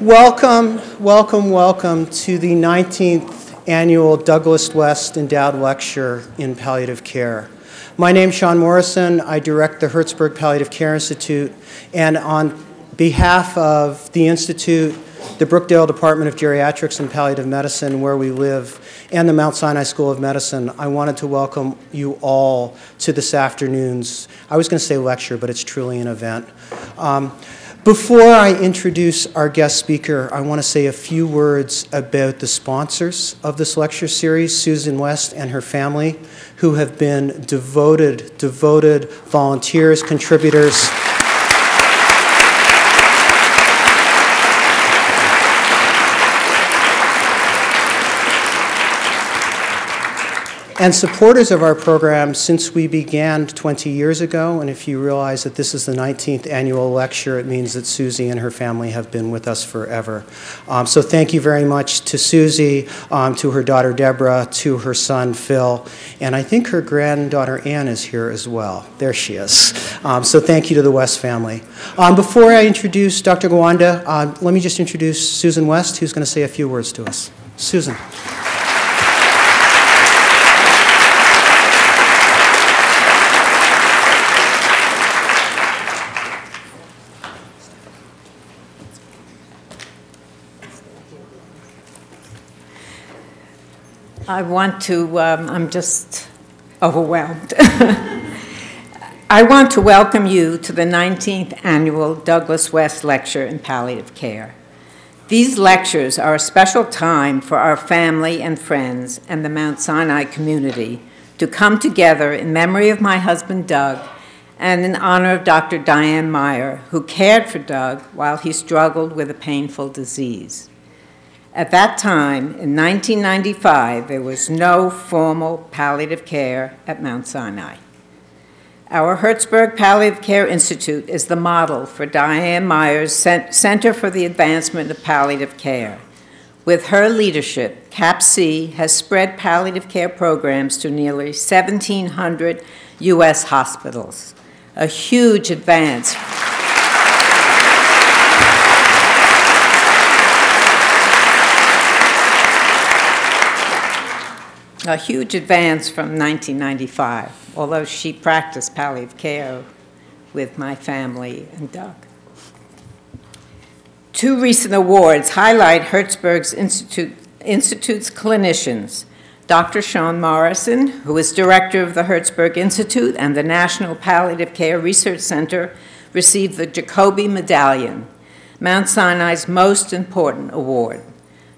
Welcome, welcome, welcome to the 19th Annual Douglas West Endowed Lecture in Palliative Care. My name is Sean Morrison. I direct the Hertzberg Palliative Care Institute, and on behalf of the Institute, the Brookdale Department of Geriatrics and Palliative Medicine, where we live, and the Mount Sinai School of Medicine, I wanted to welcome you all to this afternoon's, I was going to say lecture, but it's truly an event. Before I introduce our guest speaker, I want to say a few words about the sponsors of this lecture series, Susan West and her family, who have been devoted volunteers, contributors, and supporters of our program since we began 20 years ago. And if you realize that this is the 19th annual lecture, it means that Susie and her family have been with us forever. So thank you very much to Susie, to her daughter Deborah, to her son Phil, and I think her granddaughter Anne is here as well. There she is. So thank you to the West family. Before I introduce Dr. Gawande, let me just introduce Susan West, who's going to say a few words to us. Susan. I'm just overwhelmed. I want to welcome you to the 19th Annual Douglas West Lecture in Palliative Care. These lectures are a special time for our family and friends and the Mount Sinai community to come together in memory of my husband, Doug, and in honor of Dr. Diane Meyer, who cared for Doug while he struggled with a painful disease. At that time, in 1995, there was no formal palliative care at Mount Sinai. Our Hertzberg Palliative Care Institute is the model for Diane Meyer's Center for the Advancement of Palliative Care. With her leadership, CAPC has spread palliative care programs to nearly 1,700 U.S. hospitals, a huge advance. A huge advance from 1995, although she practiced palliative care with my family and Doug. Two recent awards highlight Hertzberg's Institute's clinicians. Dr. Sean Morrison, who is director of the Hertzberg Institute and the National Palliative Care Research Center, received the Jacobi Medallion, Mount Sinai's most important award.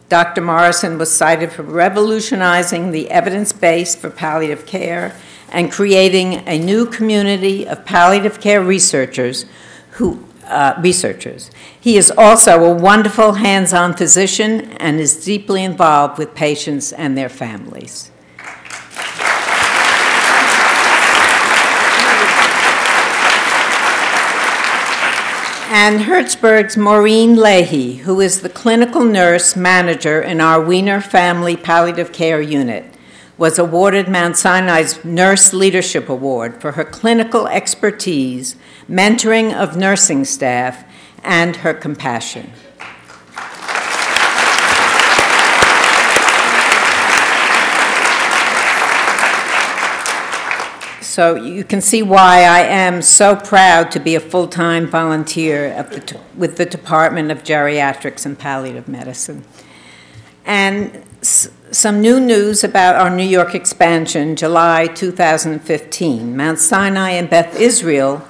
Dr. Morrison was cited for revolutionizing the evidence base for palliative care and creating a new community of palliative care researchers. He is also a wonderful hands-on physician and is deeply involved with patients and their families. And Hertzberg's Maureen Leahy, who is the clinical nurse manager in our Wiener Family Palliative Care Unit, was awarded Mount Sinai's Nurse Leadership Award for her clinical expertise, mentoring of nursing staff, and her compassion. So you can see why I am so proud to be a full-time volunteer with the Department of Geriatrics and Palliative Medicine. And some new news about our New York expansion, July 2015. Mount Sinai and Beth Israel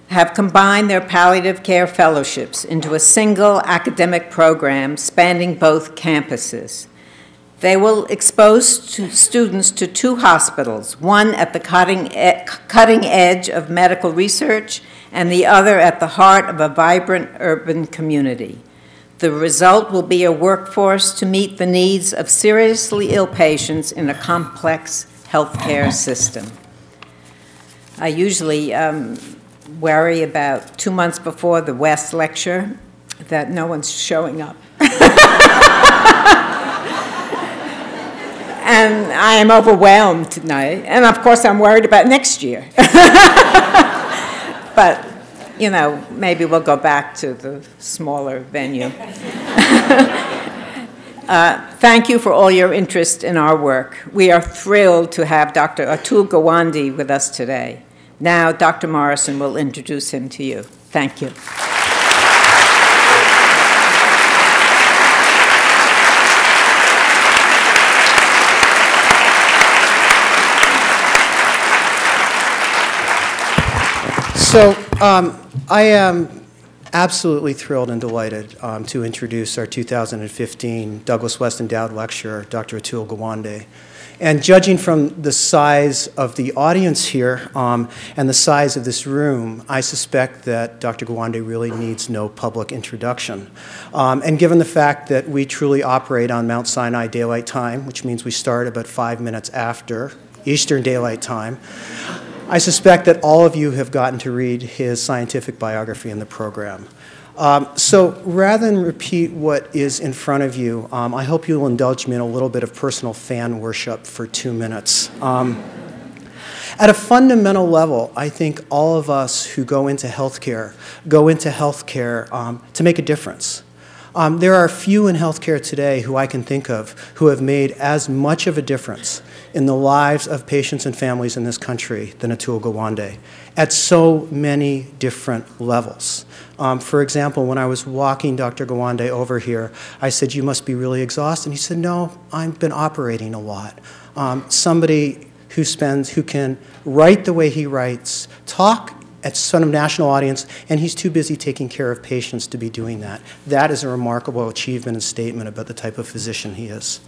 have combined their palliative care fellowships into a single academic program spanning both campuses. They will expose students to two hospitals, one at the cutting edge of medical research and the other at the heart of a vibrant urban community. The result will be a workforce to meet the needs of seriously ill patients in a complex healthcare system. I usually worry about 2 months before the West lecture that no one's showing up. And I am overwhelmed tonight. And of course, I'm worried about next year. But you know, maybe we'll go back to the smaller venue. Thank you for all your interest in our work. We are thrilled to have Dr. Atul Gawande with us today. Now, Dr. Morrison will introduce him to you. Thank you. So I am absolutely thrilled and delighted to introduce our 2015 Douglas West Endowed Lecturer, Dr. Atul Gawande. And judging from the size of the audience here and the size of this room, I suspect that Dr. Gawande really needs no public introduction. And given the fact that we truly operate on Mount Sinai Daylight Time, which means we start about 5 minutes after Eastern Daylight Time, I suspect that all of you have gotten to read his scientific biography in the program. So rather than repeat what is in front of you, I hope you will indulge me in a little bit of personal fan worship for 2 minutes. At a fundamental level, I think all of us who go into healthcare to make a difference. There are few in healthcare today who I can think of who have made as much of a difference in the lives of patients and families in this country than Atul Gawande at so many different levels. For example, when I was walking Dr. Gawande over here, I said, "You must be really exhausted." And he said, "No, I've been operating a lot." Somebody who can write the way he writes, talk at front of national audience, and he's too busy taking care of patients to be doing that. That is a remarkable achievement and statement about the type of physician he is.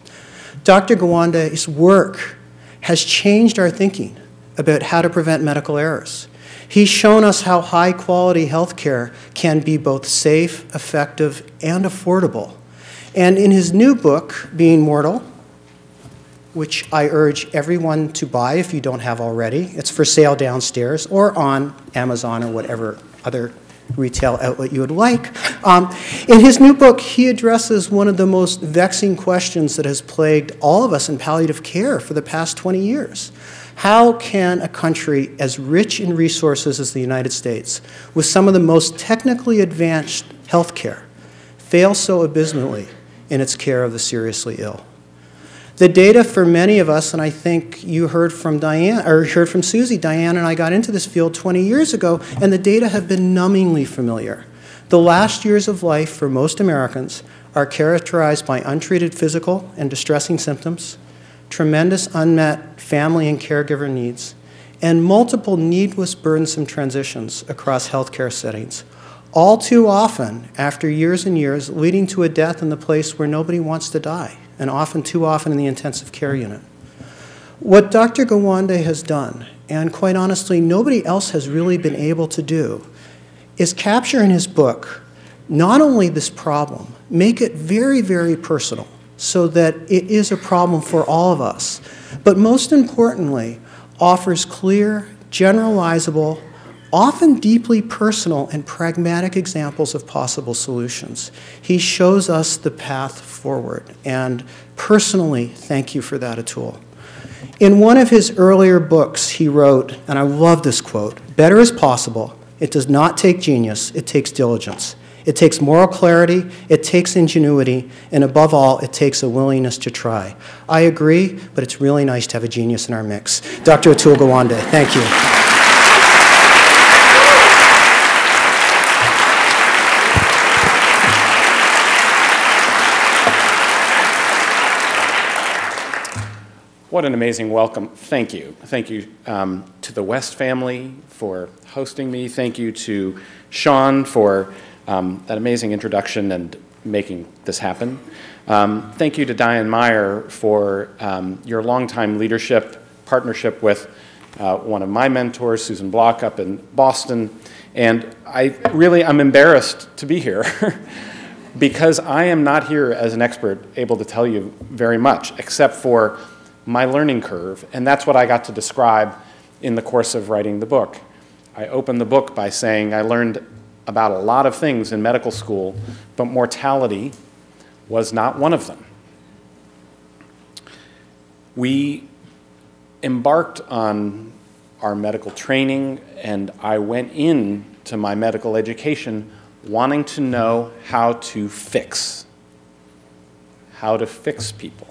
Dr. Gawande's work has changed our thinking about how to prevent medical errors. He's shown us how high-quality healthcare can be both safe, effective, and affordable. And in his new book, Being Mortal, which I urge everyone to buy if you don't have already, it's for sale downstairs or on Amazon or whatever other retail outlet you would like. In his new book, he addresses one of the most vexing questions that has plagued all of us in palliative care for the past 20 years. How can a country as rich in resources as the United States, with some of the most technically advanced health care, fail so abysmally in its care of the seriously ill? The data for many of us, and I think you heard from Diane, or heard from Susie, Diane and I got into this field 20 years ago, and the data have been numbingly familiar. The last years of life for most Americans are characterized by untreated physical and distressing symptoms, tremendous unmet family and caregiver needs, and multiple needless burdensome transitions across healthcare settings, all too often, after years and years, leading to a death in the place where nobody wants to die, and often, too often, in the intensive care unit. What Dr. Gawande has done, and quite honestly, nobody else has really been able to do, is capture in his book not only this problem, make it very, very personal so that it is a problem for all of us, but most importantly, offers clear, generalizable, often deeply personal and pragmatic examples of possible solutions. He shows us the path forward, and personally, thank you for that, Atul. In one of his earlier books, he wrote, and I love this quote, "Better is possible. It does not take genius, it takes diligence. It takes moral clarity, it takes ingenuity, and above all, it takes a willingness to try." I agree, but it's really nice to have a genius in our mix. Dr. Atul Gawande, thank you. What an amazing welcome. Thank you. Thank you to the West family for hosting me. Thank you to Sean for that amazing introduction and making this happen. Thank you to Diane Meyer for your longtime leadership, partnership with one of my mentors, Susan Block, up in Boston. And I'm embarrassed to be here because I am not here as an expert able to tell you very much, except for my learning curve, and that's what I got to describe in the course of writing the book. I opened the book by saying I learned about a lot of things in medical school, but mortality was not one of them. We embarked on our medical training, and I went into to my medical education wanting to know how to fix people,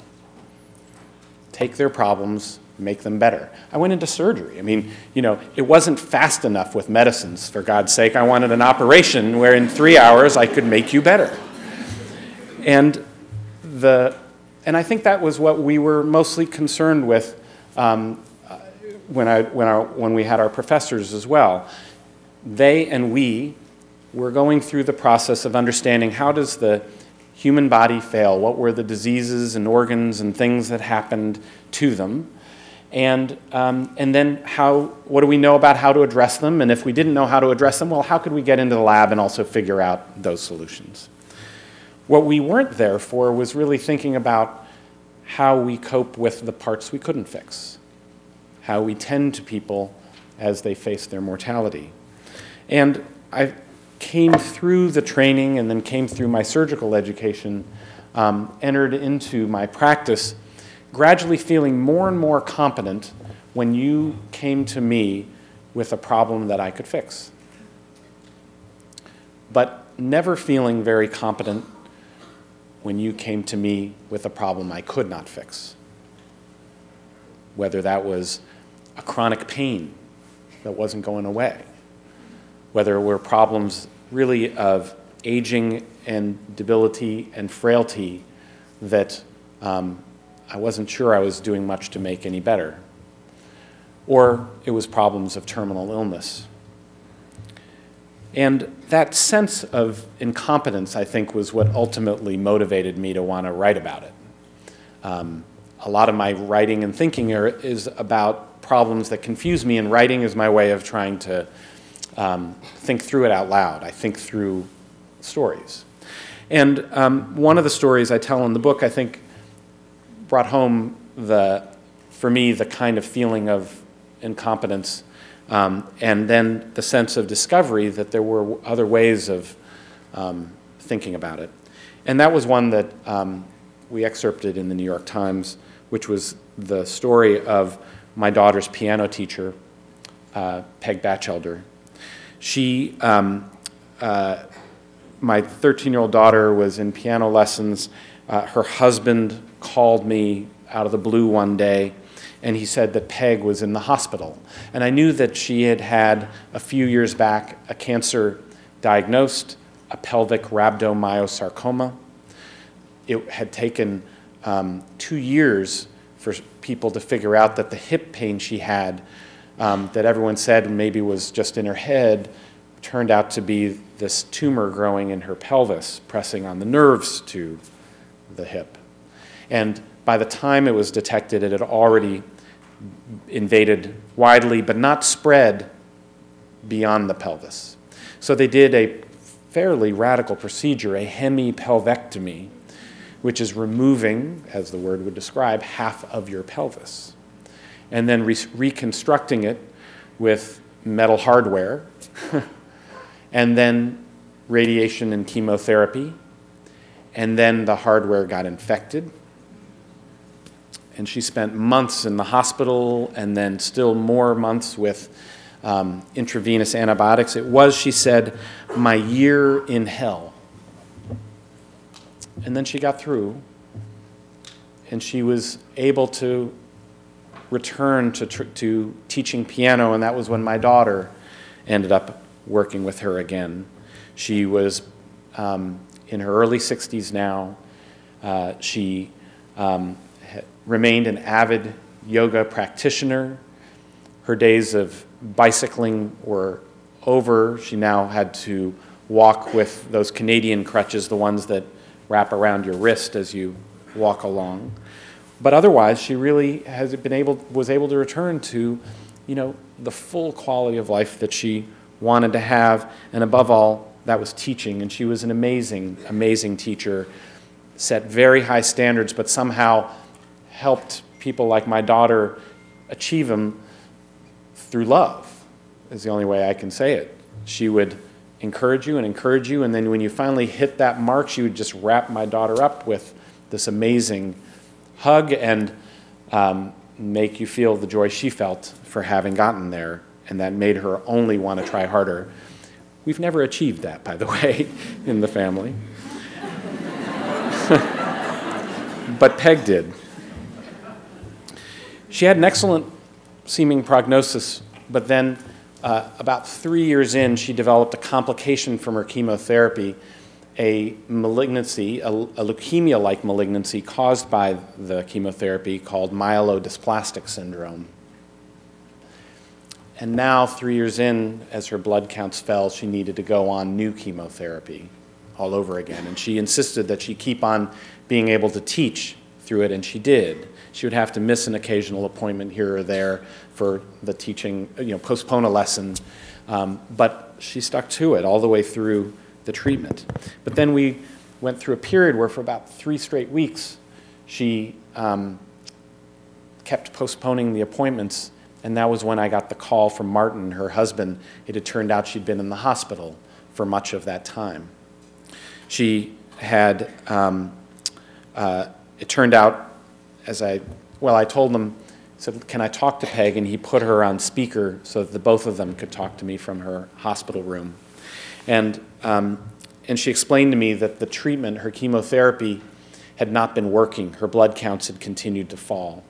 take their problems, make them better. I went into surgery. I mean, you know, it wasn't fast enough with medicines, for God's sake. I wanted an operation where in 3 hours I could make you better. And I think that was what we were mostly concerned with when we had our professors as well. They and we were going through the process of understanding how does the human body fail, what were the diseases and organs and things that happened to them, and then what do we know about how to address them, and if we didn't know how to address them, well, how could we get into the lab and also figure out those solutions? What we weren't there for was really thinking about how we cope with the parts we couldn't fix, how we tend to people as they face their mortality. And I came through the training and then came through my surgical education, entered into my practice, gradually feeling more and more competent when you came to me with a problem that I could fix. But never feeling very competent when you came to me with a problem I could not fix. Whether that was a chronic pain that wasn't going away, whether it were problems really of aging and debility and frailty that I wasn't sure I was doing much to make any better, or it was problems of terminal illness. And that sense of incompetence, I think, was what ultimately motivated me to want to write about it. A lot of my writing and thinking is about problems that confuse me, and writing is my way of trying to think through it out loud. I think through stories. And one of the stories I tell in the book, I think, brought home, for me, the kind of feeling of incompetence, and then the sense of discovery that there were other ways of thinking about it. And that was one that we excerpted in the New York Times, which was the story of my daughter's piano teacher, Peg Batchelder. My 13-year-old daughter was in piano lessons. Her husband called me out of the blue one day, and he said that Peg was in the hospital. And I knew that she had had, a few years back, a cancer diagnosed, a pelvic rhabdomyosarcoma. It had taken 2 years for people to figure out that the hip pain she had, that everyone said maybe was just in her head, turned out to be this tumor growing in her pelvis, pressing on the nerves to the hip. And by the time it was detected, it had already invaded widely, but not spread beyond the pelvis. So they did a fairly radical procedure, a hemipelvectomy, which is removing, as the word would describe, half of your pelvis, and then reconstructing it with metal hardware, and then radiation and chemotherapy, and then the hardware got infected, and she spent months in the hospital, and then still more months with intravenous antibiotics. It was, she said, my year in hell. And then she got through, and she was able to return to teaching piano, and that was when my daughter ended up working with her again. She was in her early 60s now. She remained an avid yoga practitioner. Her days of bicycling were over. She now had to walk with those Canadian crutches, the ones that wrap around your wrist as you walk along. But otherwise, she really was able to return to, the full quality of life that she wanted to have, and above all, that was teaching. And she was an amazing, amazing teacher, set very high standards, but somehow helped people like my daughter achieve them through love, is the only way I can say it. She would encourage you, and then when you finally hit that mark, she would just wrap my daughter up with this amazing hug and make you feel the joy she felt for having gotten there, and that made her only want to try harder. We've never achieved that, by the way, in the family. But Peg did. She had an excellent seeming prognosis, but then about 3 years in, she developed a complication from her chemotherapy, a malignancy, a leukemia-like malignancy caused by the chemotherapy called myelodysplastic syndrome. And now, 3 years in, as her blood counts fell, she needed to go on new chemotherapy all over again. And she insisted that she keep on being able to teach through it, and she did. She would have to miss an occasional appointment here or there for the teaching, postpone a lesson. But she stuck to it all the way through the treatment. But then we went through a period where for about 3 straight weeks, she kept postponing the appointments, and that was when I got the call from Martin, her husband. It had turned out she'd been in the hospital for much of that time. She had, it turned out, I told him, I said, can I talk to Peg? And he put her on speaker so that the both of them could talk to me from her hospital room. And she explained to me that the treatment, her chemotherapy, had not been working. Her blood counts had continued to fall.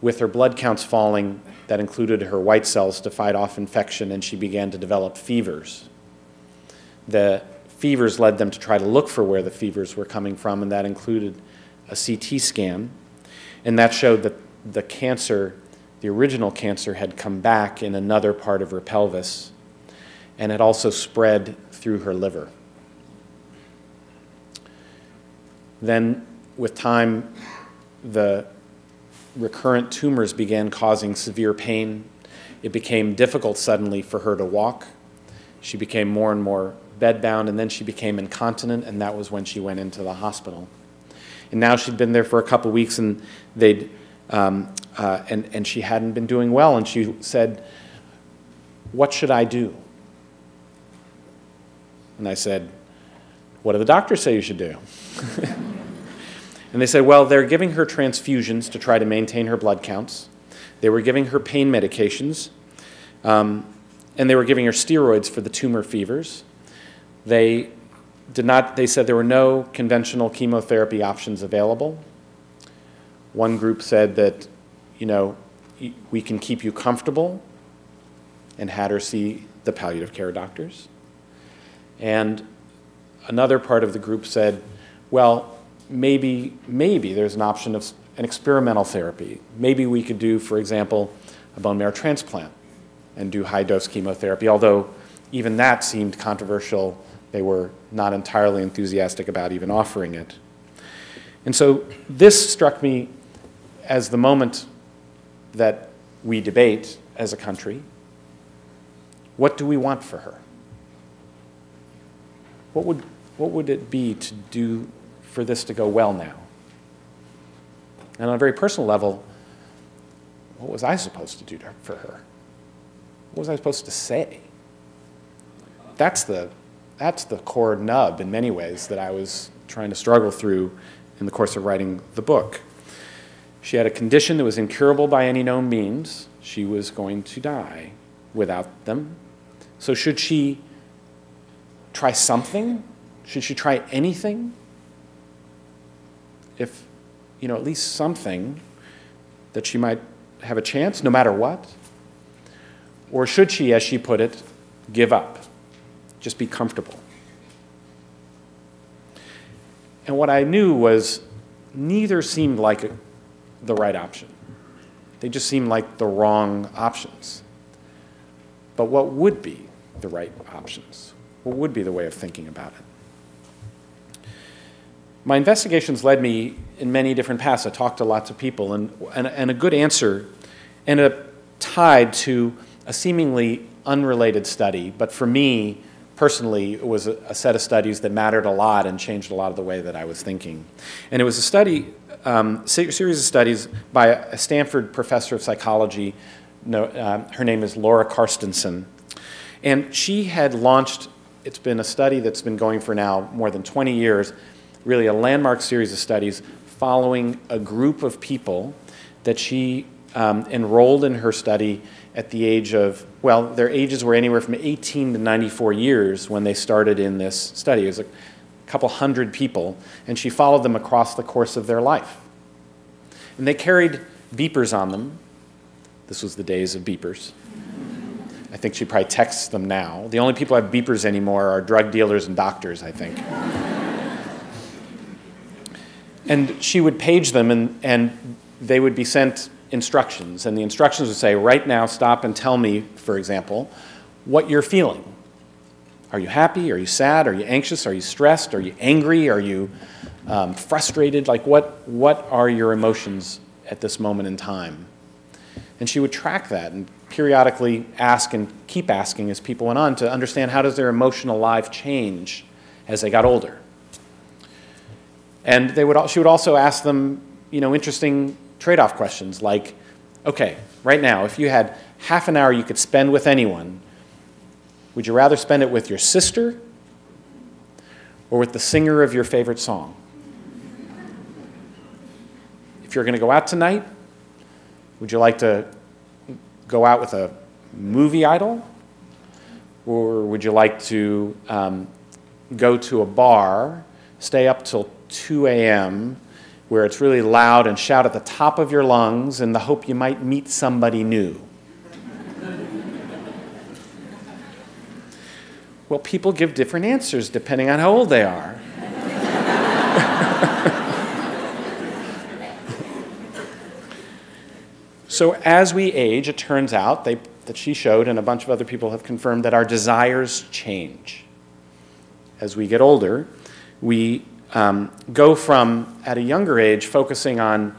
With her blood counts falling, that included her white cells to fight off infection, and she began to develop fevers. The fevers led them to try to look for where the fevers were coming from, and that included a CT scan. And that showed that the cancer, the original cancer, had come back in another part of her pelvis, and had also spread through her liver. Then, with time, the recurrent tumors began causing severe pain. It became difficult suddenly for her to walk. She became more and more bedbound, and then she became incontinent, and that was when she went into the hospital. And now she'd been there for a couple weeks, and and she hadn't been doing well, and she said, "What should I do?" And I said, "What do the doctors say you should do?" And they said, well, they're giving her transfusions to try to maintain her blood counts. They were giving her pain medications, and they were giving her steroids for the tumor fevers. They said there were no conventional chemotherapy options available. One group said that, we can keep you comfortable, and had her see the palliative care doctors. And another part of the group said, well, maybe there's an option of an experimental therapy. Maybe we could do, for example, a bone marrow transplant and do high-dose chemotherapy, although even that seemed controversial. They were not entirely enthusiastic about even offering it. And so this struck me as the moment that we debate as a country. What do we want for her? What would it be to do for this to go well now? And on a very personal level, what was I supposed to do for her? What was I supposed to say? That's the core nub, in many ways, that I was trying to struggle through in the course of writing the book. She had a condition that was incurable by any known means. She was going to die without them. So should she try something? Should she try anything? If, at least something that she might have a chance, no matter what? Or should she, as she put it, give up? Just be comfortable. And what I knew was neither seemed like the right option. They just seemed like the wrong options. But what would be the right options? What would be the way of thinking about it? My investigations led me in many different paths. I talked to lots of people, and a good answer ended up tied to a seemingly unrelated study, but for me, personally, it was a set of studies that mattered a lot and changed a lot of the way that I was thinking. And it was a study, series of studies by a Stanford professor of psychology. Her name is Laura Carstensen. And she had launched, it's been a study that's been going for now more than 20 years, really a landmark series of studies following a group of people that she enrolled in her study at the age of, well, their ages were anywhere from 18 to 94 years when they started in this study. It was a couple hundred people, and she followed them across the course of their life. And they carried beepers on them. This was the days of beepers. I think she probably texts them now. The only people who have beepers anymore are drug dealers and doctors, I think. And she would page them, and they would be sent instructions. And the instructions would say, right now, stop and tell me, for example, what you're feeling. Are you happy? Are you sad? Are you anxious? Are you stressed? Are you angry? Are you frustrated? Like, what are your emotions at this moment in time? And she would track that and periodically ask and keep asking as people went on to understand how does their emotional life change as they got older. And she would also ask them, interesting trade-off questions like, okay, right now, if you had half an hour you could spend with anyone, would you rather spend it with your sister or with the singer of your favorite song? If you're going to go out tonight, would you like to go out with a movie idol? Or would you like to go to a bar, stay up till 2 a.m., where it's really loud and shout at the top of your lungs in the hope you might meet somebody new? Well, people give different answers depending on how old they are. So as we age, it turns out that she showed, and a bunch of other people have confirmed, that our desires change. As we get older, we go from, at a younger age, focusing on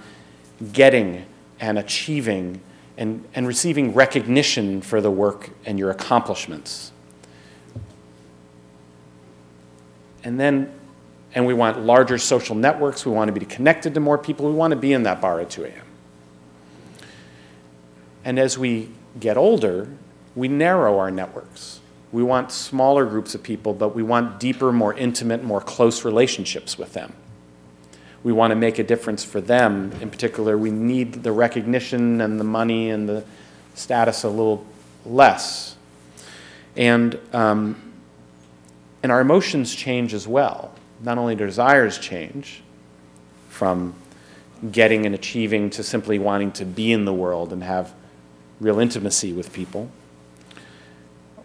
getting and achieving and receiving recognition for the work and your accomplishments. And we want larger social networks. We want to be connected to more people. We want to be in that bar at 2 a.m. And as we get older, we narrow our networks. We want smaller groups of people, but we want deeper, more intimate, more close relationships with them. We want to make a difference for them. In particular, we need the recognition and the money and the status a little less. And our emotions change as well. Not only do desires change from getting and achieving to simply wanting to be in the world and have real intimacy with people.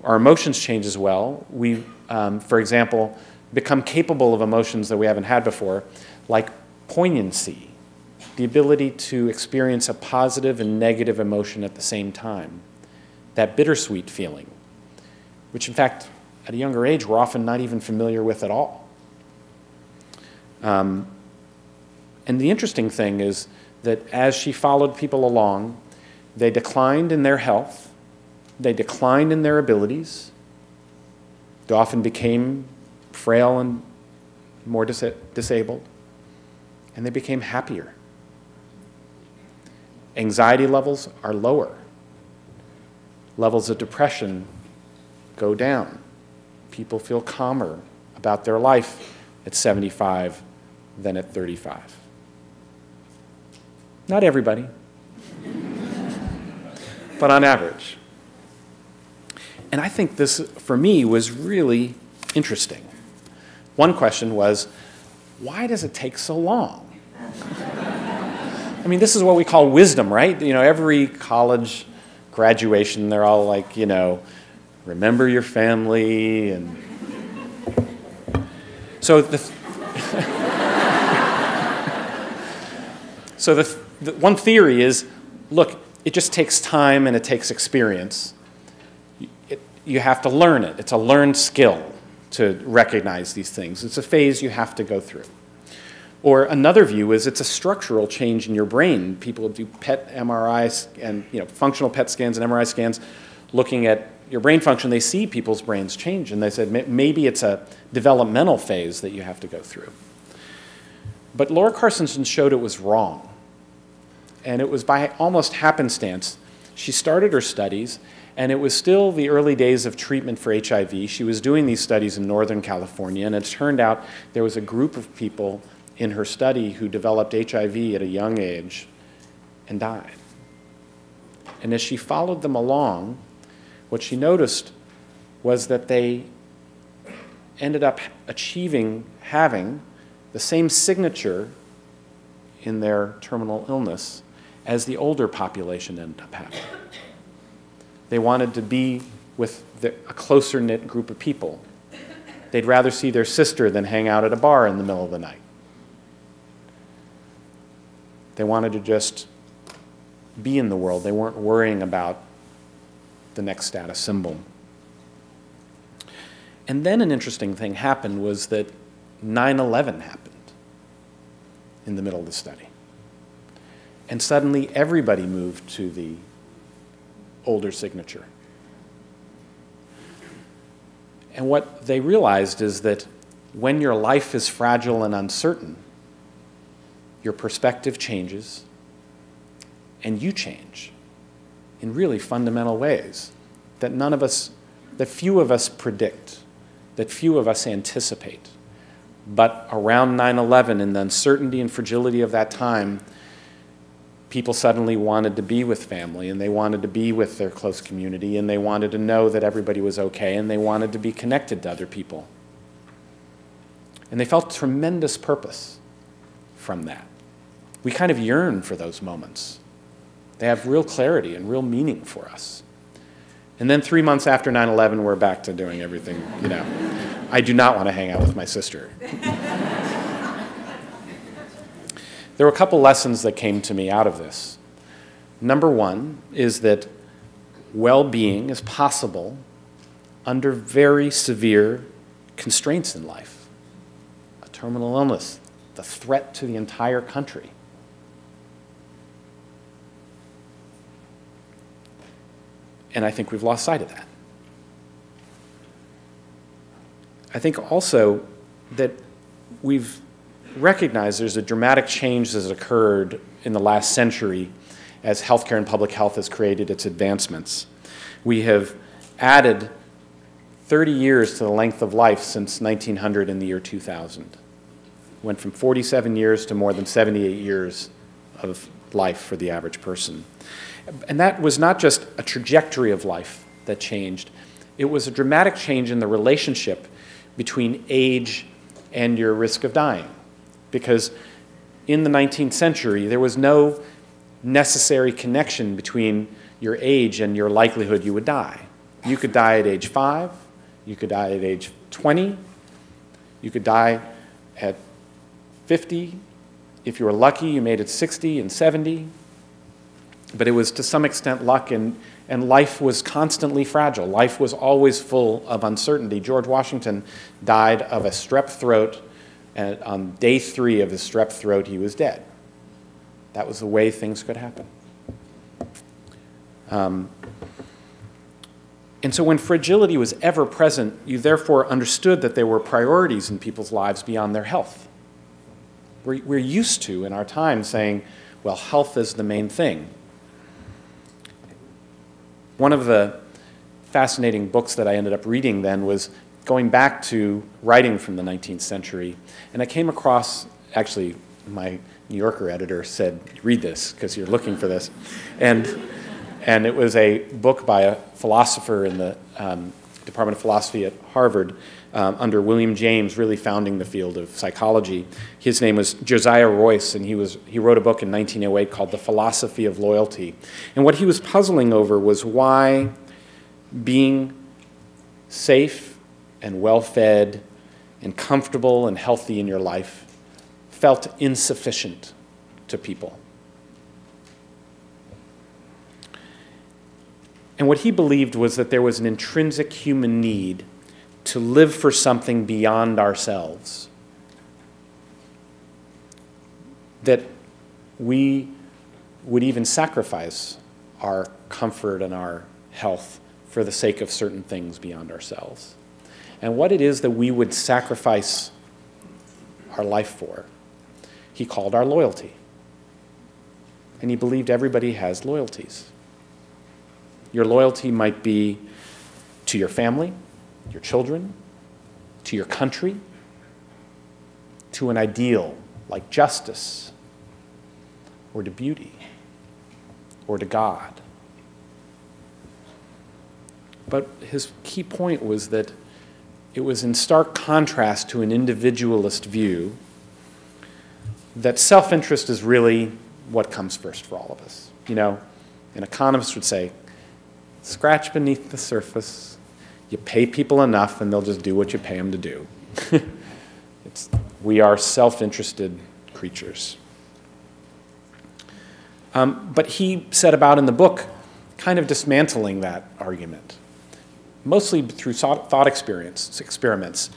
Our emotions change as well. We, for example, become capable of emotions that we haven't had before, like poignancy, the ability to experience a positive and negative emotion at the same time, that bittersweet feeling, which in fact, at a younger age, we're often not even familiar with at all. And the interesting thing is that as she followed people along, they declined in their health, they declined in their abilities, they often became frail and more disabled, and they became happier. Anxiety levels are lower. Levels of depression go down. People feel calmer about their life at 75 than at 35. Not everybody, but on average. And I think this, for me, was really interesting. One question was, why does it take so long? I mean, this is what we call wisdom, right? Every college graduation, they're all like, remember your family, and so the one theory is, look, it just takes time and it takes experience. You have to learn it. It's a learned skill to recognize these things. It's a phase you have to go through. Or another view is it's a structural change in your brain. People do PET MRIs and functional PET scans and MRI scans looking at your brain function. They see people's brains change, and they said maybe it's a developmental phase that you have to go through. But Laura Carstensen showed it was wrong. And it was by almost happenstance. She started her studies, and it was still the early days of treatment for HIV. She was doing these studies in Northern California, and it turned out there was a group of people in her study who developed HIV at a young age and died. And as she followed them along, what she noticed was that they ended up having the same signature in their terminal illness as the older population ended up having. They wanted to be with a closer-knit group of people. They'd rather see their sister than hang out at a bar in the middle of the night. They wanted to just be in the world. They weren't worrying about the next status symbol. And then an interesting thing happened was that 9/11 happened in the middle of the study. And suddenly everybody moved to the older signature. And what they realized is that when your life is fragile and uncertain, your perspective changes and you change in really fundamental ways that few of us predict, that few of us anticipate. But around 9/11 and the uncertainty and fragility of that time, people suddenly wanted to be with family, and they wanted to be with their close community, and they wanted to know that everybody was okay, and they wanted to be connected to other people. And they felt tremendous purpose from that. We kind of yearn for those moments. They have real clarity and real meaning for us. And then 3 months after 9/11, we're back to doing everything, I do not want to hang out with my sister. There were a couple lessons that came to me out of this. Number one is that well-being is possible under very severe constraints in life. A terminal illness, the threat to the entire country. And I think we've lost sight of that. I think also that we've recognized there's a dramatic change that has occurred in the last century as healthcare and public health has created its advancements. We have added 30 years to the length of life since 1900 in the year 2000. Went from 47 years to more than 78 years of life for the average person. And that was not just a trajectory of life that changed. It was a dramatic change in the relationship between age and your risk of dying. Because in the 19th century, there was no necessary connection between your age and your likelihood you would die. You could die at age 5, you could die at age 20, you could die at 50. If you were lucky, you made it 60 and 70. But it was to some extent luck, and life was constantly fragile. Life was always full of uncertainty. George Washington died of a strep throat, and on day 3 of his strep throat, he was dead. That was the way things could happen. And so when fragility was ever present, you therefore understood that there were priorities in people's lives beyond their health. We're used to, in our time, saying, well, health is the main thing. One of the fascinating books that I ended up reading then was going back to writing from the 19th century, and I came across, actually, my New Yorker editor said, read this, because you're looking for this. And it was a book by a philosopher in the Department of Philosophy at Harvard under William James, really founding the field of psychology. His name was Josiah Royce, and he wrote a book in 1908 called The Philosophy of Loyalty. And what he was puzzling over was why being safe and well-fed and comfortable and healthy in your life felt insufficient to people. And what he believed was that there was an intrinsic human need to live for something beyond ourselves, that we would even sacrifice our comfort and our health for the sake of certain things beyond ourselves. And what it is that we would sacrifice our life for, he called our loyalty. And he believed everybody has loyalties. Your loyalty might be to your family, your children, to your country, to an ideal like justice, or to beauty, or to God. But his key point was that it was in stark contrast to an individualist view that self-interest is really what comes first for all of us. You know, an economist would say, scratch beneath the surface, you pay people enough and they'll just do what you pay them to do. We are self-interested creatures. But he set about in the book kind of dismantling that argument, mostly through thought experiments.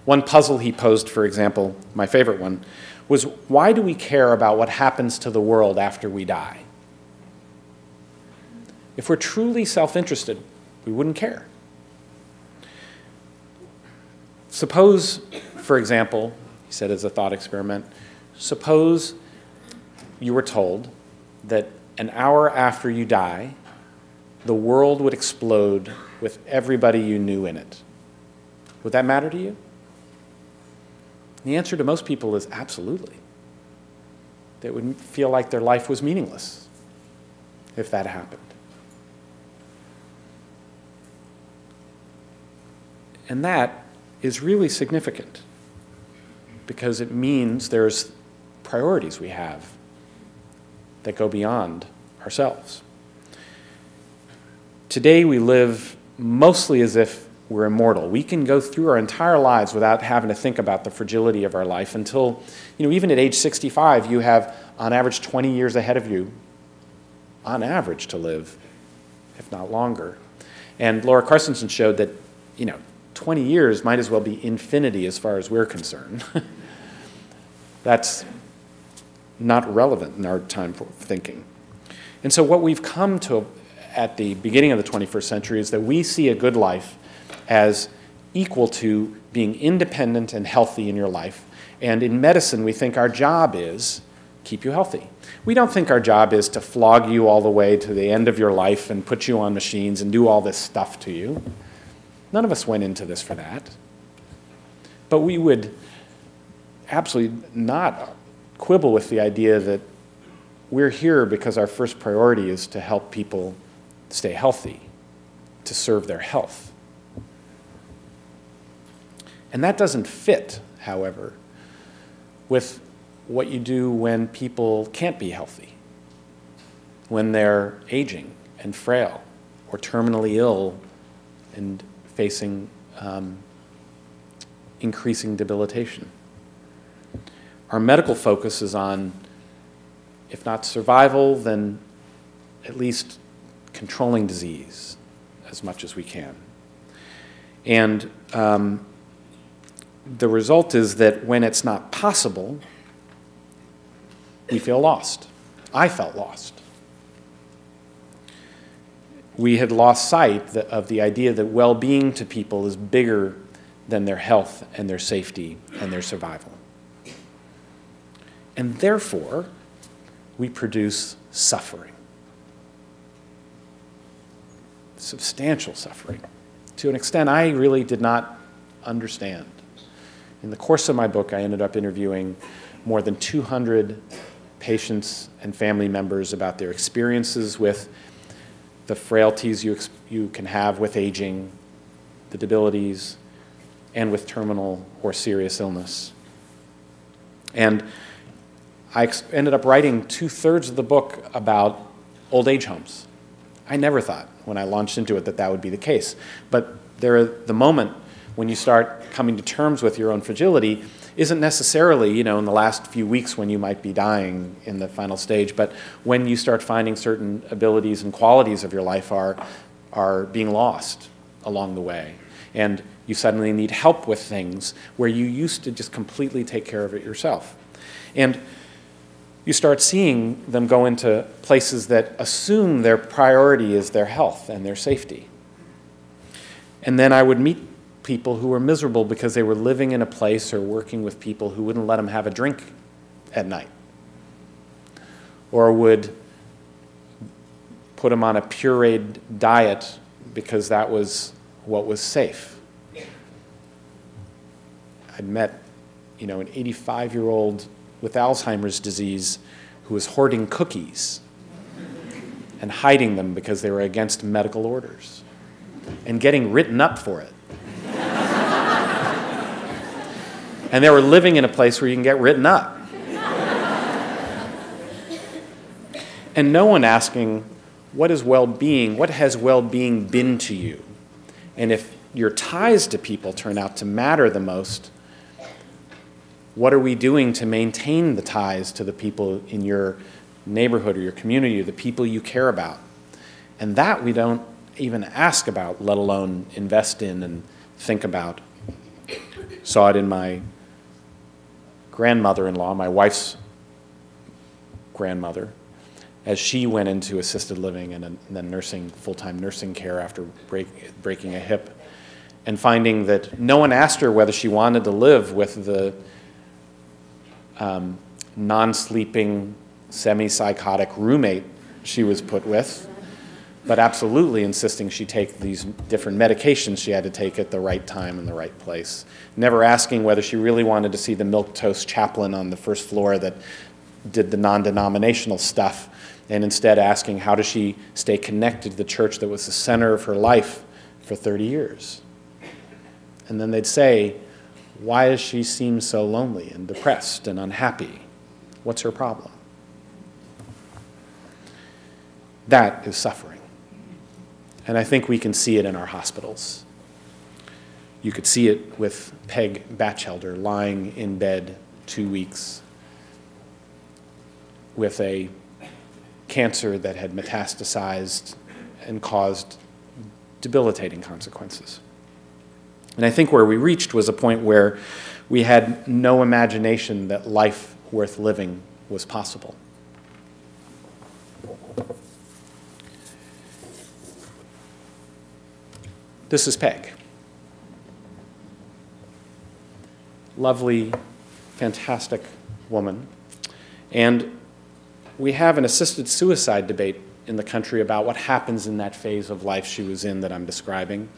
One puzzle he posed, for example, my favorite one, was why do we care about what happens to the world after we die? If we're truly self-interested, we wouldn't care. Suppose, for example, he said as a thought experiment, suppose you were told that an hour after you die, the world would explode with everybody you knew in it. Would that matter to you? The answer to most people is absolutely. They would feel like their life was meaningless if that happened. And that is really significant because it means there's priorities we have that go beyond ourselves. Today we live mostly as if we're immortal. We can go through our entire lives without having to think about the fragility of our life until, you know, even at age 65, you have on average 20 years ahead of you, on average, to live, if not longer. And Laura Carstensen showed that, you know, 20 years might as well be infinity as far as we're concerned. That's not relevant in our time for thinking. And so what we've come to at the beginning of the 21st century is that we see a good life as equal to being independent and healthy in your life. And in medicine, we think our job is keep you healthy. We don't think our job is to flog you all the way to the end of your life and put you on machines and do all this stuff to you. None of us went into this for that. But we would absolutely not quibble with the idea that we're here because our first priority is to help people stay healthy, to serve their health. And that doesn't fit, however, with what you do when people can't be healthy, when they're aging and frail or terminally ill and facing increasing debilitation. Our medical focus is on, if not survival, then at least controlling disease as much as we can. And the result is that when it's not possible, we feel lost. I felt lost. We had lost sight of the idea that well-being to people is bigger than their health and their safety and their survival. And therefore, we produce suffering. Substantial suffering, to an extent I really did not understand. In the course of my book, I ended up interviewing more than 200 patients and family members about their experiences with the frailties you can have with aging, the debilities, and with terminal or serious illness. And I ended up writing 2/3 of the book about old age homes. I never thought when I launched into it that that would be the case. But the moment when you start coming to terms with your own fragility isn't necessarily, you know, in the last few weeks when you might be dying in the final stage, but when you start finding certain abilities and qualities of your life are being lost along the way. And you suddenly need help with things where you used to just completely take care of it yourself. And you start seeing them go into places that assume their priority is their health and their safety. And then I would meet people who were miserable because they were living in a place or working with people who wouldn't let them have a drink at night, or would put them on a pureed diet because that was what was safe. I'd met, you know, an 85-year-old with Alzheimer's disease who was hoarding cookies and hiding them because they were against medical orders. and getting written up for it. And they were living in a place where you can get written up. And no one asking, what is well-being? What has well-being been to you? And if your ties to people turn out to matter the most, what are we doing to maintain the ties to the people in your neighborhood or your community or the people you care about? And that we don't even ask about, let alone invest in and think about. Saw it in my grandmother-in-law, my wife's grandmother, as she went into assisted living and then nursing, full-time nursing care after breaking a hip, and finding that no one asked her whether she wanted to live with the non-sleeping, semi-psychotic roommate she was put with, but absolutely insisting she take these different medications she had to take at the right time and the right place. Never asking whether she really wanted to see the milquetoast chaplain on the first floor that did the non-denominational stuff, and instead asking how does she stay connected to the church that was the center of her life for 30 years. And then they'd say, why does she seem so lonely and depressed and unhappy? What's her problem? That is suffering. And I think we can see it in our hospitals. You could see it with Peg Batchelder lying in bed 2 weeks with a cancer that had metastasized and caused debilitating consequences. And I think where we reached was a point where we had no imagination that life worth living was possible. This is Peg. Lovely, fantastic woman. And we have an assisted suicide debate in the country about what happens in that phase of life she was in that I'm describing.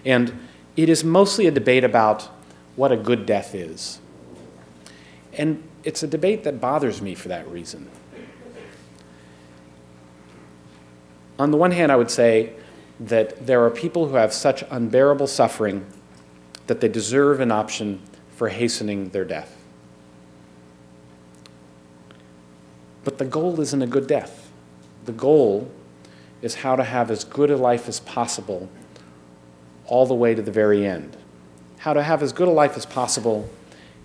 And it is mostly a debate about what a good death is. And it's a debate that bothers me for that reason. On the one hand, I would say that there are people who have such unbearable suffering that they deserve an option for hastening their death. But the goal isn't a good death. The goal is how to have as good a life as possible all the way to the very end. How to have as good a life as possible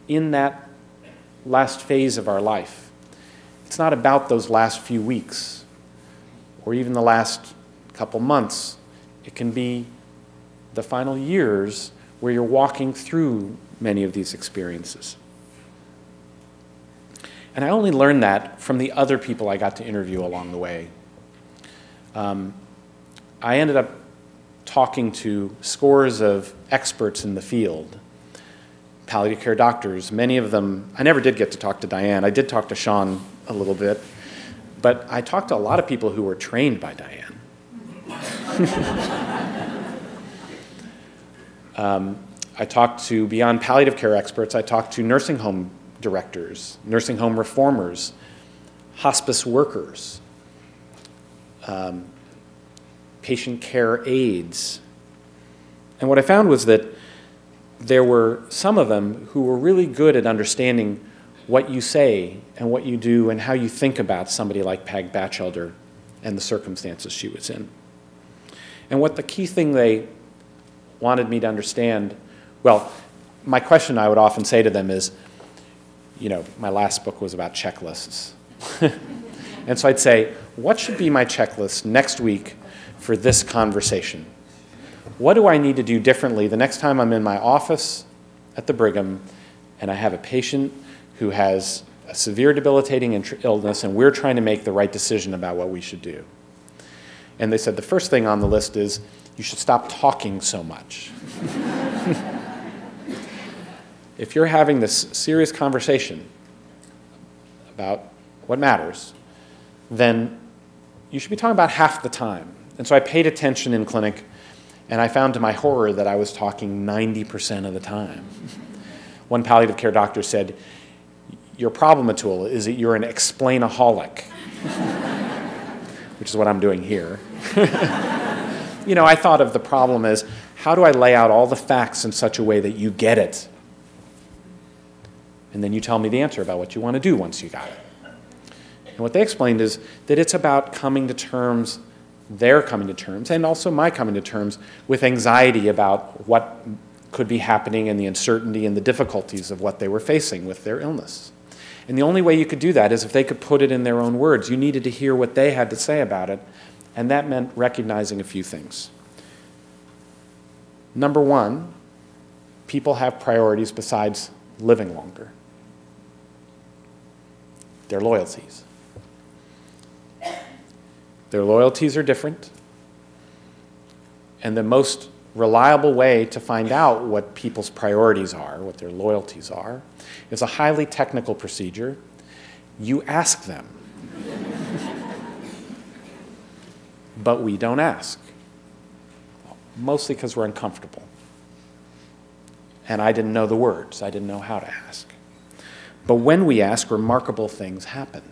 in that last phase of our life. It's not about those last few weeks or even the last couple months. It can be the final years where you're walking through many of these experiences. And I only learned that from the other people I got to interview along the way. I ended up talking to scores of experts in the field, palliative care doctors, many of them. I never did get to talk to Diane. I did talk to Sean a little bit, but I talked to a lot of people who were trained by Diane. I talked to, beyond palliative care experts, I talked to nursing home directors, nursing home reformers, hospice workers, patient care aides. And what I found was that there were some of them who were really good at understanding what you say and what you do and how you think about somebody like Peg Batchelder and the circumstances she was in. And what the key thing they wanted me to understand, well, my question I would often say to them is, you know, my last book was about checklists. And so I'd say, what should be my checklist next week for this conversation? What do I need to do differently the next time I'm in my office at the Brigham and I have a patient who has a severe debilitating illness and we're trying to make the right decision about what we should do? And they said the first thing on the list is you should stop talking so much. If you're having this serious conversation about what matters, then you should be talking about half the time. And so I paid attention in clinic, and I found to my horror that I was talking 90% of the time. One palliative care doctor said, your problem, Atul, is that you're an explainaholic, which is what I'm doing here. I thought of the problem as, how do I lay out all the facts in such a way that you get it? And then you tell me the answer about what you want to do once you got it. And what they explained is that it's about coming to terms, their coming to terms, and also my coming to terms with anxiety about what could be happening and the uncertainty and the difficulties of what they were facing with their illness. And the only way you could do that is if they could put it in their own words. You needed to hear what they had to say about it, and that meant recognizing a few things. Number one, people have priorities besides living longer. Their loyalties. Their loyalties are different, and the most reliable way to find out what people's priorities are, what their loyalties are, is a highly technical procedure. You ask them. But we don't ask, mostly because we're uncomfortable. And I didn't know the words. I didn't know how to ask. But when we ask, remarkable things happen.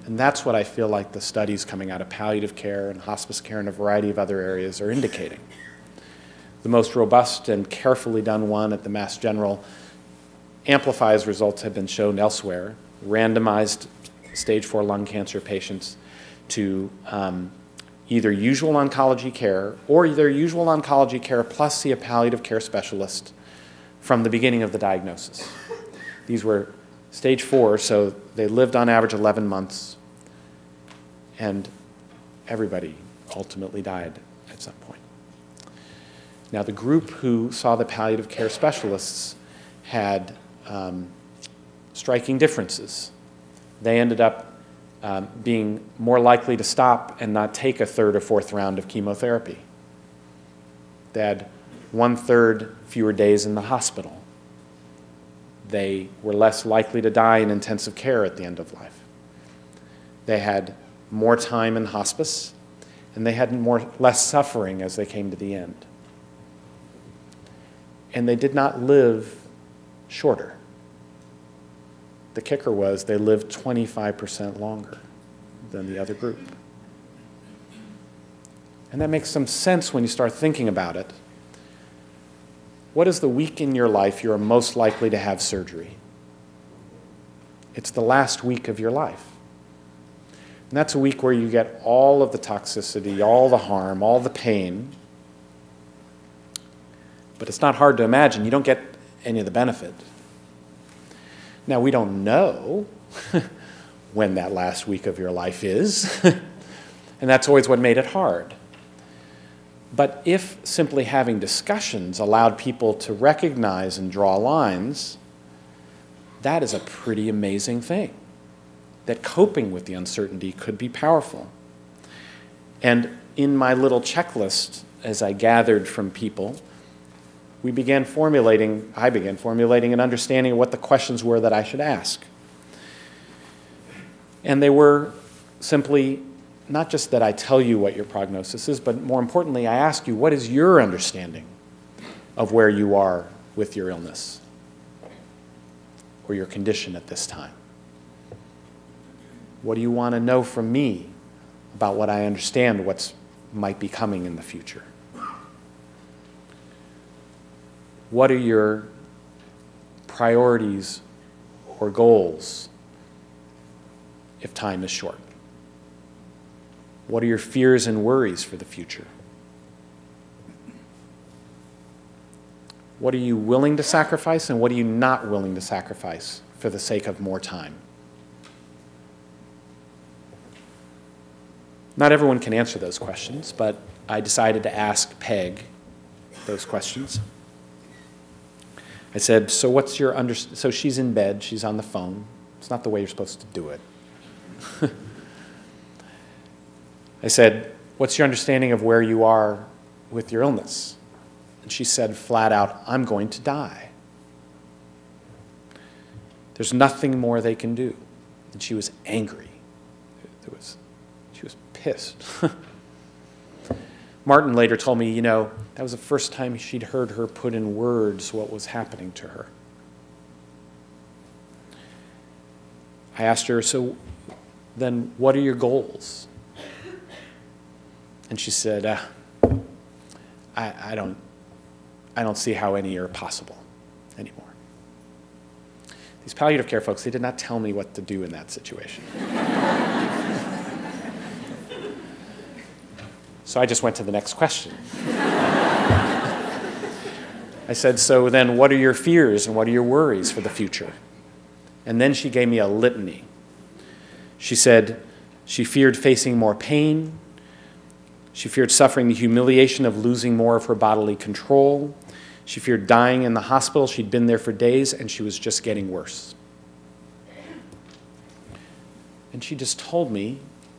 And that's what I feel like the studies coming out of palliative care and hospice care and a variety of other areas are indicating. The most robust and carefully done one at the Mass General amplifies results have been shown elsewhere, randomized stage 4 lung cancer patients to either usual oncology care or either usual oncology care plus see a palliative care specialist from the beginning of the diagnosis. These were stage 4, so they lived on average 11 months, and everybody ultimately died at some point. Now, the group who saw the palliative care specialists had striking differences. They ended up being more likely to stop and not take a third or fourth round of chemotherapy. They had 1/3 fewer days in the hospital. They were less likely to die in intensive care at the end of life. They had more time in hospice, and they had less suffering as they came to the end. And they did not live shorter. The kicker was they lived 25% longer than the other group. And that makes some sense when you start thinking about it. What is the week in your life you are most likely to have surgery? It's the last week of your life. And that's a week where you get all of the toxicity, all the harm, all the pain. But it's not hard to imagine. You don't get any of the benefit. Now, we don't know when that last week of your life is, and that's always what made it hard. But if simply having discussions allowed people to recognize and draw lines, that is a pretty amazing thing, that coping with the uncertainty could be powerful. And in my little checklist, as I gathered from people, I began formulating an understanding of what the questions were that I should ask. And they were simply not just that I tell you what your prognosis is, but more importantly, I ask you, what is your understanding of where you are with your illness or your condition at this time? What do you want to know from me about what I understand what might be coming in the future? What are your priorities or goals if time is short? What are your fears and worries for the future? What are you willing to sacrifice and what are you not willing to sacrifice for the sake of more time? Not everyone can answer those questions, but I decided to ask Peg those questions. I said, so what's your so she's in bed, she's on the phone. It's not the way you're supposed to do it. I said, what's your understanding of where you are with your illness? And she said flat out, I'm going to die. There's nothing more they can do. And she was angry. She was pissed. Martin later told me, that was the first time she'd heard her put in words what was happening to her. I asked her, so then what are your goals? And she said, I don't see how any are possible anymore. These palliative care folks, they did not tell me what to do in that situation. So I just went to the next question. I said, so then what are your fears and what are your worries for the future? And then she gave me a litany. She said she feared facing more pain. She feared suffering the humiliation of losing more of her bodily control. She feared dying in the hospital. She'd been there for days, and she was just getting worse. And she just told me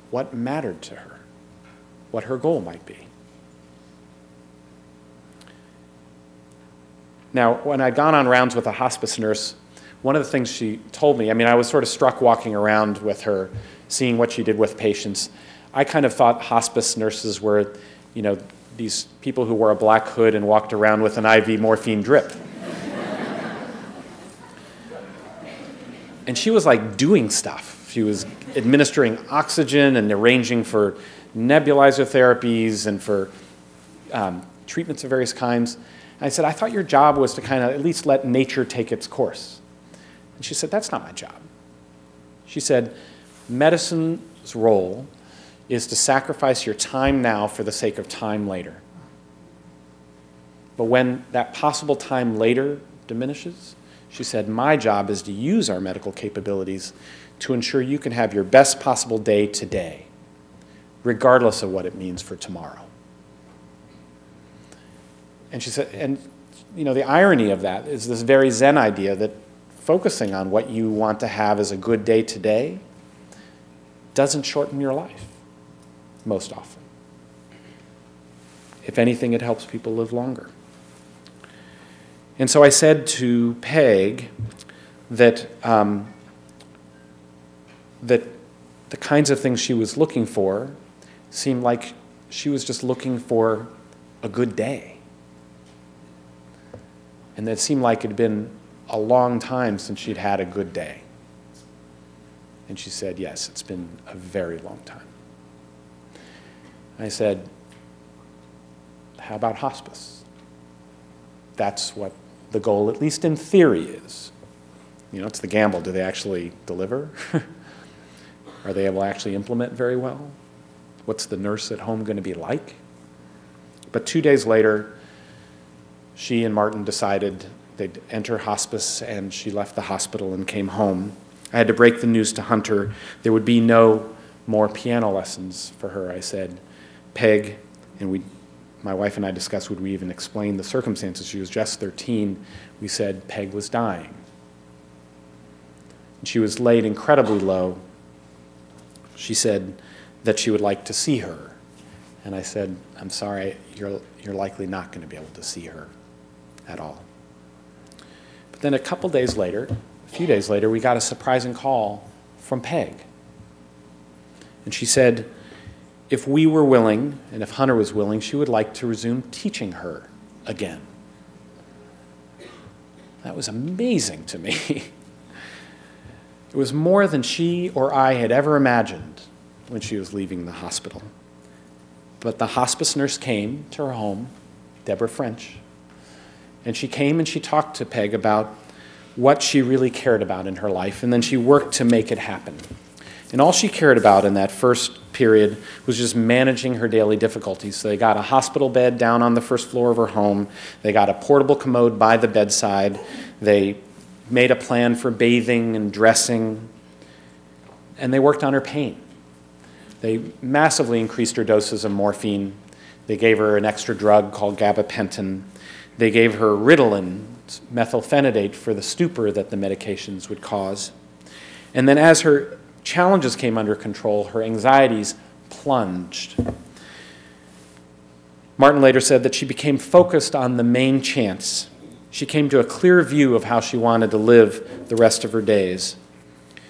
what mattered to her, what her goal might be. Now, when I'd gone on rounds with a hospice nurse, one of the things she told me, I mean, I was sort of struck walking around with her, seeing what she did with patients. I kind of thought hospice nurses were, you know, these people who wore a black hood and walked around with an IV morphine drip. And she was like doing stuff. She was administering oxygen and arranging for nebulizer therapies and for treatments of various kinds. And I said, I thought your job was to kind of at least let nature take its course. And she said, that's not my job. She said, medicine's role is to sacrifice your time now for the sake of time later. But when that possible time later diminishes, she said, my job is to use our medical capabilities to ensure you can have your best possible day today, regardless of what it means for tomorrow. And she said, and you know, the irony of that is this very Zen idea that focusing on what you want to have as a good day today doesn't shorten your life most often. If anything, it helps people live longer. And so I said to Peg that, that the kinds of things she was looking for seemed like she was just looking for a good day. And it seemed like it had been a long time since she'd had a good day. And she said, yes, it's been a very long time. I said, how about hospice? That's what the goal, at least in theory, is. You know, it's the gamble. Do they actually deliver? Are they able to actually implement very well? What's the nurse at home going to be like? But 2 days later, she and Martin decided they'd enter hospice, and she left the hospital and came home. I had to break the news to Hunter. There would be no more piano lessons for her. I said, Peg, and my wife and I discussed, would we even explain the circumstances? She was just 13. We said Peg was dying. And she was laid incredibly low. She said that she would like to see her. And I said, I'm sorry, you're likely not going to be able to see her at all. But then a few days later, we got a surprising call from Peg. And she said, if we were willing, and if Hunter was willing, she would like to resume teaching her again. That was amazing to me. It was more than she or I had ever imagined when she was leaving the hospital. But the hospice nurse came to her home, Deborah French, and she came and she talked to Peg about what she really cared about in her life, and then she worked to make it happen. And all she cared about in that first period was just managing her daily difficulties. So they got a hospital bed down on the first floor of her home. They got a portable commode by the bedside. They made a plan for bathing and dressing. And they worked on her pain. They massively increased her doses of morphine. They gave her an extra drug called gabapentin. They gave her Ritalin, methylphenidate, for the stupor that the medications would cause. And then as her challenges came under control, her anxieties plunged. Martin later said that she became focused on the main chance. She came to a clear view of how she wanted to live the rest of her days.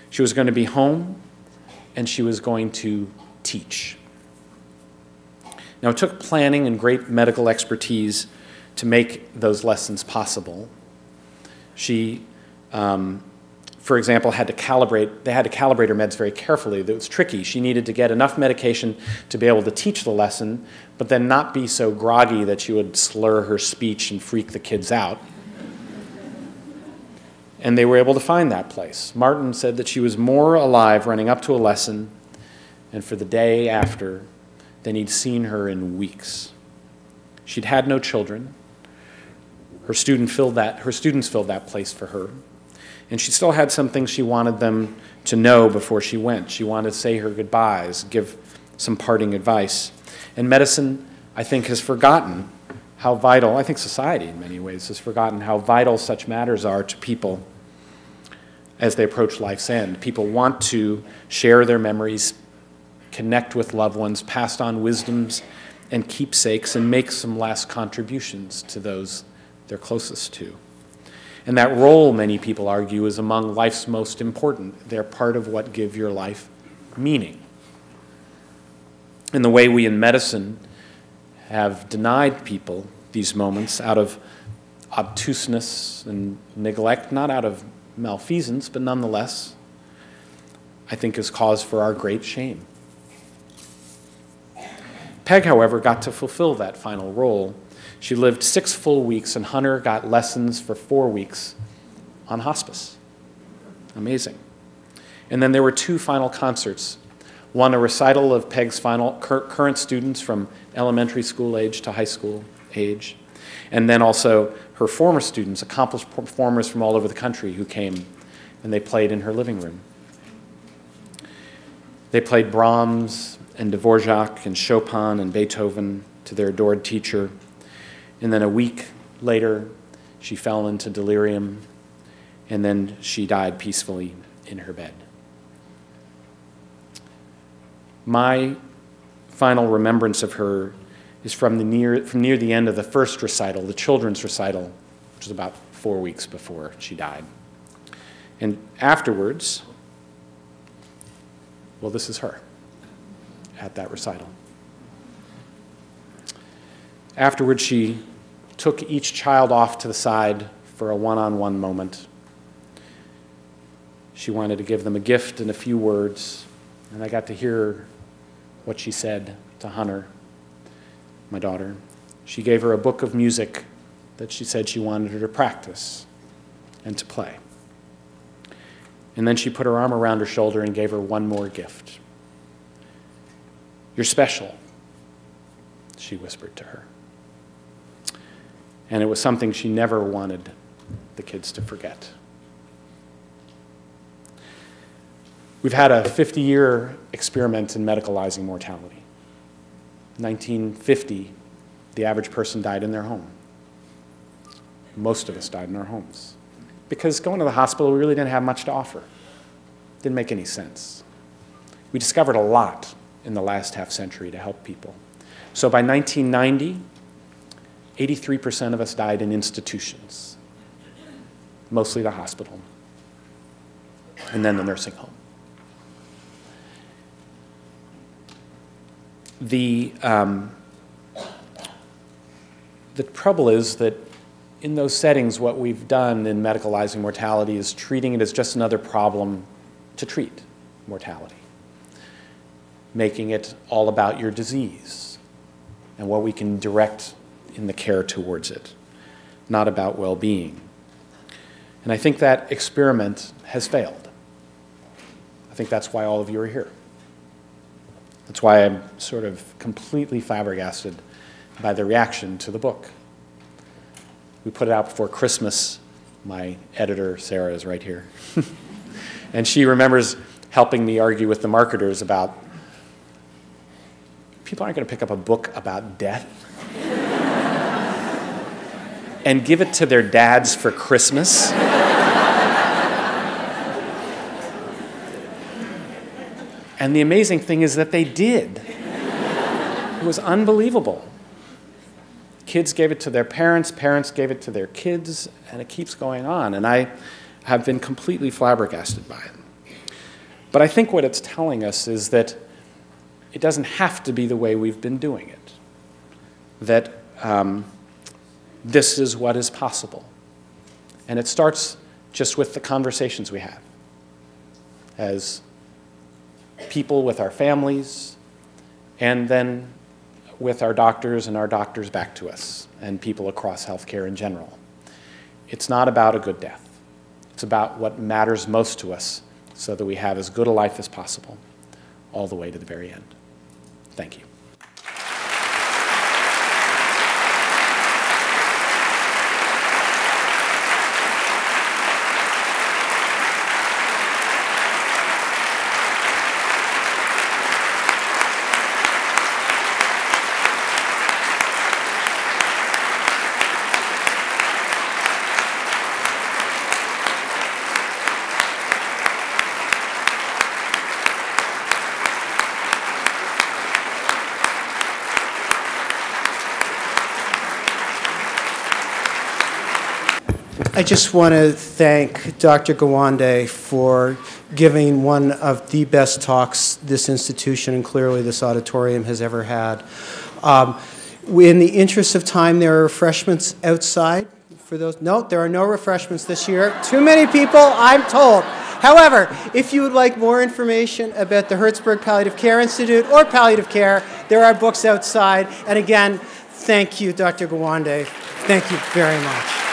She was going to be home, and she was going to teach. Now, it took planning and great medical expertise to make those lessons possible. She for example, they had to calibrate her meds very carefully. That was tricky. She needed to get enough medication to be able to teach the lesson, but then not be so groggy that she would slur her speech and freak the kids out. And they were able to find that place. Martin said that she was more alive running up to a lesson and for the day after than he'd seen her in weeks. She'd had no children. Her students filled that place for her. And she still had some things she wanted them to know before she went. She wanted to say her goodbyes, give some parting advice. And medicine, I think, has forgotten how vital, I think society in many ways has forgotten how vital such matters are to people as they approach life's end. People want to share their memories, connect with loved ones, pass on wisdoms and keepsakes, and make some last contributions to those they're closest to. And that role, many people argue, is among life's most important. They're part of what give your life meaning. And the way we in medicine have denied people these moments out of obtuseness and neglect, not out of malfeasance, but nonetheless, I think is cause for our great shame. Peg, however, got to fulfill that final role. She lived 6 full weeks, and Hunter got lessons for 4 weeks on hospice. Amazing. And then there were 2 final concerts. One, a recital of Peg's current students from elementary school age to high school age, and then also her former students, accomplished performers from all over the country who came, and they played in her living room. They played Brahms and Dvorak and Chopin and Beethoven to their adored teacher. And then a week later, she fell into delirium, and then she died peacefully in her bed. My final remembrance of her is from near the end of the first recital, the children's recital, which was about 4 weeks before she died. And afterwards, well, this is her at that recital. Afterwards, she took each child off to the side for a one-on-one moment. She wanted to give them a gift and a few words, and I got to hear what she said to Hunter, my daughter. She gave her a book of music that she said she wanted her to practice and to play. And then she put her arm around her shoulder and gave her one more gift. "You're special," she whispered to her. And it was something she never wanted the kids to forget. We've had a 50-year experiment in medicalizing mortality. 1950, the average person died in their home. Most of us died in our homes. Because going to the hospital, we really didn't have much to offer. Didn't make any sense. We discovered a lot in the last half century to help people. So by 1990, 83% of us died in institutions, mostly the hospital, and then the nursing home. The trouble is that in those settings, what we've done in medicalizing mortality is treating it as just another problem to treat mortality, making it all about your disease and what we can direct in the care towards it, not about well-being. And I think that experiment has failed. I think that's why all of you are here. That's why I'm sort of completely flabbergasted by the reaction to the book. We put it out before Christmas. My editor, Sarah, is right here. And she remembers helping me argue with the marketers about, people aren't going to pick up a book about death and give it to their dads for Christmas. And the amazing thing is that they did. It was unbelievable. Kids gave it to their parents, parents gave it to their kids, and it keeps going on. And I have been completely flabbergasted by it. But I think what it's telling us is that it doesn't have to be the way we've been doing it. That this is what is possible. And it starts just with the conversations we have. as people with our families, and then with our doctors and our doctors back to us, and people across healthcare in general. It's not about a good death. It's about what matters most to us so that we have as good a life as possible all the way to the very end. Thank you. I just want to thank Dr. Gawande for giving one of the best talks this institution and clearly this auditorium has ever had. In the interest of time, there are refreshments outside for those. No, there are no refreshments this year. Too many people, I'm told. However, if you would like more information about the Hertzberg Palliative Care Institute or palliative care, there are books outside. And again, thank you, Dr. Gawande. Thank you very much.